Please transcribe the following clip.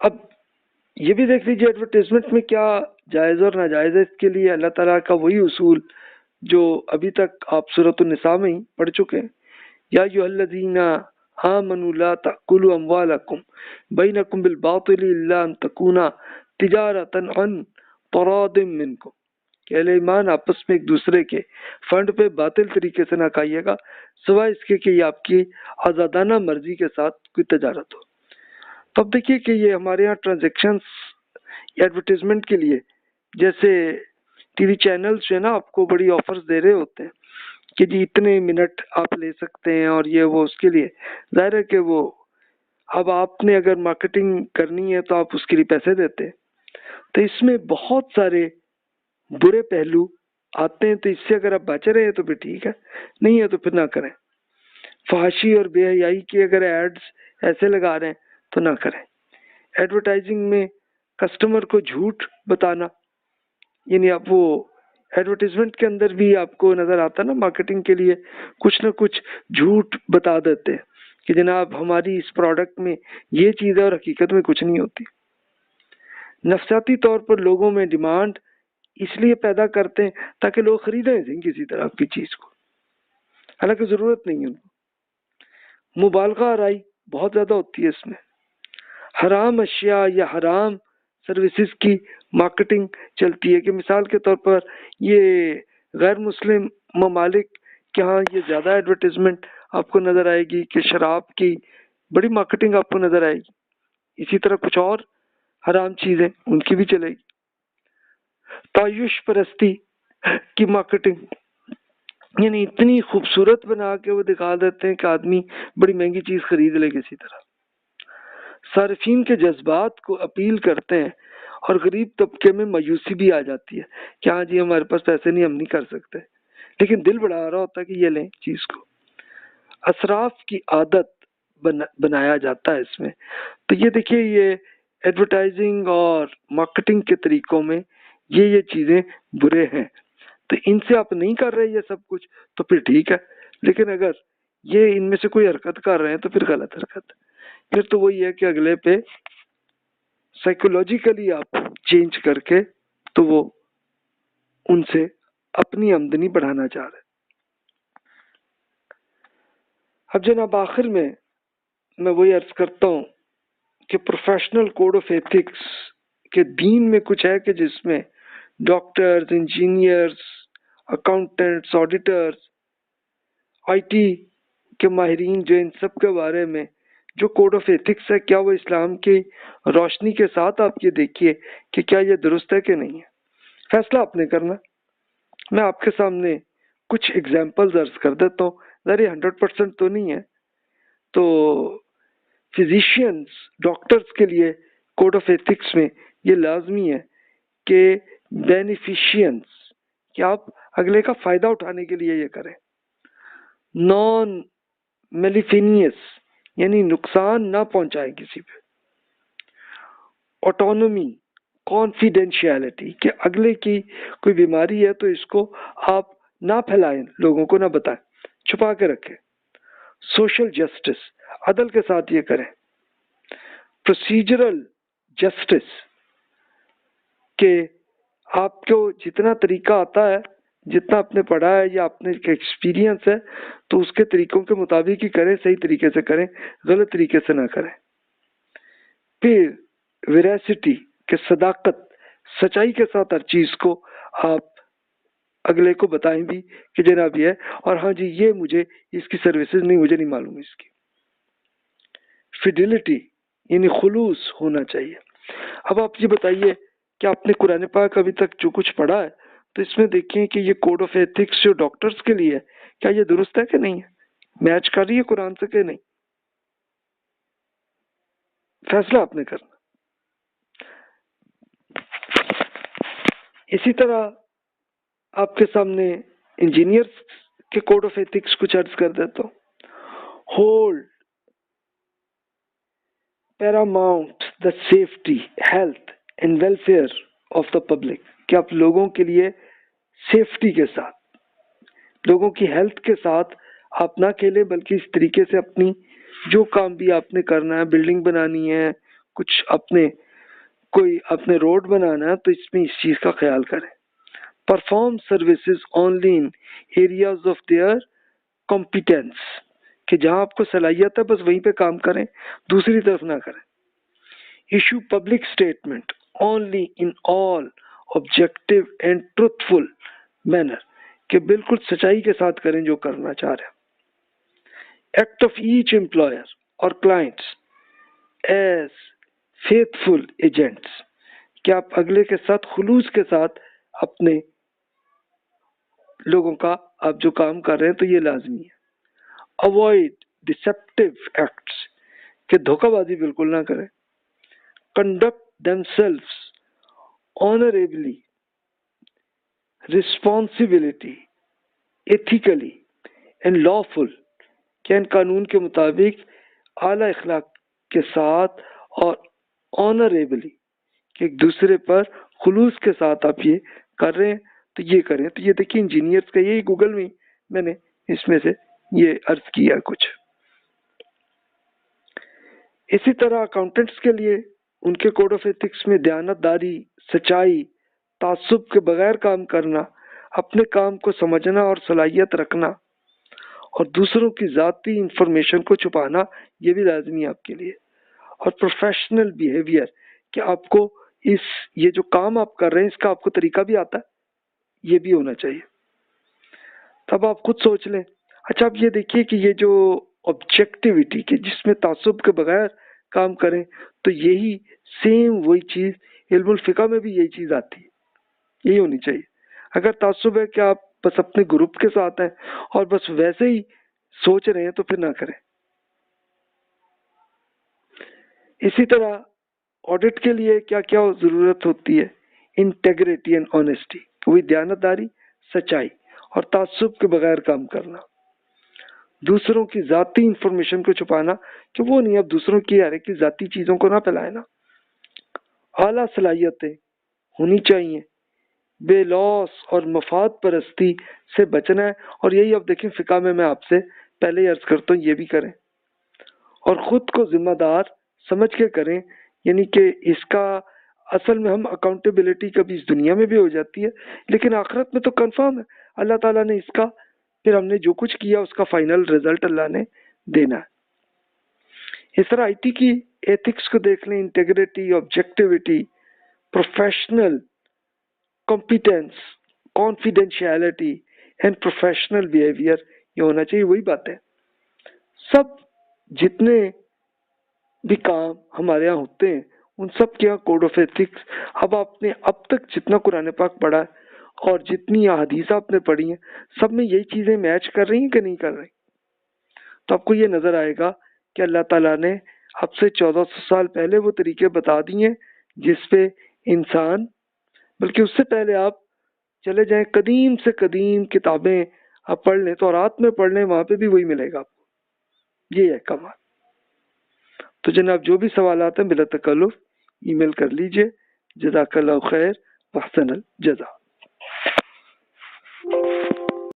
اب یہ بھی دیکھ لیجیے ایڈورٹیزمنٹ میں کیا جائز اور ناجائز ہے. اس کے لیے اللہ تعالیٰ کا وہی اصول جو ابھی تک آپ سورۃ النساء میں ہی پڑھ چکے ہیں. یا ایھا الذین آمنوا لا تأکلوا اموالکم بینکم بالباطل الا ان تکون تجارۃ عن تراض منکم، کہ اہل ایمان آپس میں ایک دوسرے کے فنڈ پہ باطل طریقے سے نہ کھائیے گا سوائے اس کے کہ یہ آپ کی آزادانہ مرضی کے ساتھ کوئی تجارت ہو. تو اب دیکھیے کہ یہ ہمارے یہاں ٹرانزیکشنز ایڈورٹیزمنٹ کے لیے جیسے ٹی وی چینلز جو ہے نا آپ کو بڑی آفرز دے رہے ہوتے ہیں کہ جی اتنے منٹ آپ لے سکتے ہیں اور یہ وہ. اس کے لیے ظاہر ہے کہ وہ اب آپ نے اگر مارکیٹنگ کرنی ہے تو آپ اس کے لیے پیسے دیتے ہیں. تو اس میں بہت سارے برے پہلو آتے ہیں. تو اس سے اگر آپ بچ رہے ہیں تو پھر ٹھیک ہے، نہیں ہے تو پھر نہ کریں. فحاشی اور بے حیائی کے اگر ایڈز ایسے لگا رہے ہیں تو نہ کریں. ایڈورٹائزنگ میں کسٹمر کو جھوٹ بتانا، یعنی آپ وہ ایڈورٹیزمنٹ کے اندر بھی آپ کو نظر آتا نا مارکیٹنگ کے لیے کچھ نہ کچھ جھوٹ بتا دیتے ہیں کہ جناب ہماری اس پروڈکٹ میں یہ چیز ہے اور حقیقت میں کچھ نہیں ہوتی. نفسیاتی طور پر لوگوں میں ڈیمانڈ اس لیے پیدا کرتے ہیں تاکہ لوگ خریدیں کسی طرح کی چیز کو، حالانکہ ضرورت نہیں ہے ان کو. مبالغہ آرائی بہت زیادہ ہوتی ہے اس میں. حرام اشیاء یا حرام سروسز کی مارکیٹنگ چلتی ہے کہ مثال کے طور پر یہ غیر مسلم ممالک کے ہاں یہ زیادہ ایڈورٹیزمنٹ آپ کو نظر آئے گی کہ شراب کی بڑی مارکیٹنگ آپ کو نظر آئے گی. اسی طرح کچھ اور حرام چیزیں ان کی بھی چلے گی. تعیش پرستی کی مارکیٹنگ، یعنی اتنی خوبصورت بنا کے وہ دکھا دیتے ہیں کہ آدمی بڑی مہنگی چیز خرید لے کسی طرح. صارفین کے جذبات کو اپیل کرتے ہیں اور غریب طبقے میں مایوسی بھی آ جاتی ہے کہ ہاں جی ہمارے پاس پیسے نہیں، ہم نہیں کر سکتے، لیکن دل بڑھا رہا ہوتا ہے کہ یہ لیں چیز کو. اسراف کی عادت بنایا جاتا ہے اس میں. تو یہ دیکھیے یہ ایڈورٹائزنگ اور مارکیٹنگ کے طریقوں میں یہ چیزیں برے ہیں. تو ان سے آپ نہیں کر رہے یہ سب کچھ تو پھر ٹھیک ہے، لیکن اگر یہ ان میں سے کوئی حرکت کر رہے ہیں تو پھر غلط حرکت ہے. پھر تو وہی ہے کہ اگلے پہ سائیکولوجیکلی آپ چینج کر کے تو وہ ان سے اپنی آمدنی بڑھانا چاہ رہے. اب جناب آخر میں وہی عرض کرتا ہوں کہ پروفیشنل کوڈ آف ایتھکس کے دین میں کچھ ہے کہ جس میں doctors, engineers, accountants, auditors, I T کے ماہرین جو ان سب کے بارے میں جو کوڈ آف ایتھکس ہے کیا وہ اسلام کی روشنی کے ساتھ آپ یہ دیکھیے کہ کیا یہ درست ہے کہ نہیں ہے. فیصلہ آپ نے کرنا. میں آپ کے سامنے کچھ ایگزامپلز عرض کر دیتا ہوں، ذرا 100% تو نہیں ہے. تو فزیشینز، ڈاکٹرز کے لیے کوڈ آف ایتھکس میں یہ لازمی ہے کہ بینیفیشینز کہ آپ اگلے کا فائدہ اٹھانے کے لیے یہ کریں. نان میلیفینیس یعنی نقصان نہ پہنچائے کسی پہ. آٹونومی، کانفیڈینشیلٹی کہ اگلے کی کوئی بیماری ہے تو اس کو آپ نہ پھیلائیں، لوگوں کو نہ بتائیں، چھپا کے رکھیں. سوشل جسٹس، عدل کے ساتھ یہ کریں. پروسیجرل جسٹس کہ آپ کو جتنا طریقہ آتا ہے، جتنا آپ نے پڑھا ہے یا آپ نے ایکسپیرینس ہے تو اس کے طریقوں کے مطابق ہی کریں، صحیح طریقے سے کریں، غلط طریقے سے نہ کریں. پھر ویراسٹی کہ صداقت، سچائی کے ساتھ ہر چیز کو آپ اگلے کو بتائیں بھی کہ جناب یہ ہے اور ہاں جی یہ مجھے اس کی سروسز نہیں، مجھے نہیں معلوم اس کی. فیڈیلٹی یعنی خلوص ہونا چاہیے. اب آپ یہ بتائیے کہ آپ نے قرآن پاک ابھی تک جو کچھ پڑھا ہے تو اس میں دیکھیں کہ یہ کوڈ آف ایتھکس جو ڈاکٹرز کے لیے ہے کیا یہ درست ہے کہ نہیں ہے، میچ کر رہی ہے قرآن سے کہ نہیں. فیصلہ آپ نے کرنا. اسی طرح آپ کے سامنے انجینئرز کے کوڈ آف ایتھکس کچھ عرض کر دیتا ہوں. Hold paramount the safety, health and welfare of the public کہ آپ لوگوں کے لیے سیفٹی کے ساتھ، لوگوں کی ہیلتھ کے ساتھ آپ نہ کھیلیں، بلکہ اس طریقے سے اپنی جو کام بھی آپ نے کرنا ہے، بلڈنگ بنانی ہے، کچھ کوئی اپنے روڈ بنانا ہے تو اس میں اس چیز کا خیال کریں. Perform services only in areas of their competence, کہ جہاں آپ کو صلاحیت ہے بس وہیں پہ کام کریں، دوسری طرف نہ کریں. Issue public statement only in all objective and truthful manner, کہ بالکل سچائی کے ساتھ کریں جو کرنا چاہ رہے ہیں. ایکٹ آف ایچ امپلائر اور کلائنٹس ایز فیتھفل ایجنٹس، کہ آپ اگلے کے ساتھ خلوص کے ساتھ اپنے لوگوں کا آپ جو کام کر رہے ہیں تو یہ لازمی ہے. اوائڈ ڈسیپٹیو ایکٹس، کہ دھوکہ بازی بالکل نہ کریں. Conduct themselves honourably, responsibility, ethically and lawful, کہ ان قانون کے مطابق اعلیٰ اخلاق کے ساتھ اور آنریبلی، کہ ایک دوسرے پر خلوص کے ساتھ آپ یہ کر رہے ہیں تو یہ کریں. تو یہ دیکھیں انجینئرز کا یہی گوگل میں نے اس میں سے یہ عرض کیا کچھ. اسی طرح اکاؤنٹنٹس کے لیے ان کے کوڈ آف ایتھکس میں دیانت داری، سچائی، تعصب کے بغیر کام کرنا، اپنے کام کو سمجھنا اور صلاحیت رکھنا، اور دوسروں کی ذاتی انفارمیشن کو چھپانا یہ بھی لازمی ہے آپ کے لیے. اور پروفیشنل بیہیویئر، کہ آپ کو یہ جو کام آپ کر رہے ہیں اس کا آپ کو طریقہ بھی آتا ہے، یہ بھی ہونا چاہیے. تب آپ خود سوچ لیں. اچھا آپ یہ دیکھیے کہ یہ جو آبجیکٹیوٹی، کہ جس میں تعصب کے بغیر کام کریں، تو یہی سیم وہی چیز علم الفقہ میں بھی یہی چیز آتی ہے، یہی ہونی چاہیے. اگر تعصب ہے کہ آپ بس اپنے گروپ کے ساتھ ہیں اور بس ویسے ہی سوچ رہے ہیں تو پھر نہ کریں. اسی طرح آڈٹ کے لیے کیا کیا ضرورت ہوتی ہے؟ انٹیگریٹی اینڈ آنیسٹی، وہی دیانت داری، سچائی اور تعصب کے بغیر کام کرنا. دوسروں کی ذاتی انفارمیشن کو چھپانا، کہ وہ نہیں، اب دوسروں کی ہر ایک کی ذاتی چیزوں کو نہ پھیلائے نا. اعلیٰ صلاحیتیں ہونی چاہیے، بے لوث اور مفاد پرستی سے بچنا ہے. اور یہی اب دیکھیں فقہ میں آپ سے پہلے ہی عرض کرتا ہوں، یہ بھی کریں. اور خود کو ذمہ دار سمجھ کے کریں، یعنی کہ اس کا اصل میں ہم اکاؤنٹیبلٹی کبھی اس دنیا میں بھی ہو جاتی ہے لیکن آخرت میں تو کنفرم ہے اللہ تعالیٰ نے اس کا، پھر ہم نے جو کچھ کیا اس کا فائنل رزلٹ اللہ نے دینا ہے. اس طرح IT کی ایتھکس کو دیکھ لیں، integrity, objectivity, professional competence, confidentiality and professional behaviour, یہ ہونا چاہیے. وہی بات ہے، سب جتنے بھی کام ہمارے یہاں ہوتے ہیں ان سب کے یہاں کوڈ آف ایتھکس. اب آپ نے اب تک جتنا قرآن پاک پڑھا ہے اور جتنی احادیث آپ نے پڑھی ہیں سب میں یہی چیزیں میچ کر رہی ہیں کہ نہیں کر رہی؟ تو آپ کو یہ نظر آئے گا کہ اللہ تعالیٰ نے اب سے 1400 سال پہلے وہ طریقے بتا دیے جس پہ انسان، بلکہ اس سے پہلے آپ چلے جائیں قدیم سے قدیم کتابیں آپ پڑھ لیں، تو رات میں پڑھ لیں، وہاں پہ بھی وہی ملے گا آپ کو. یہ ہے کمال. تو جناب جو بھی سوالات ہیں بلا تکلف ای میل کر لیجئے. جزاک اللہ خیر، واحسن الجزا.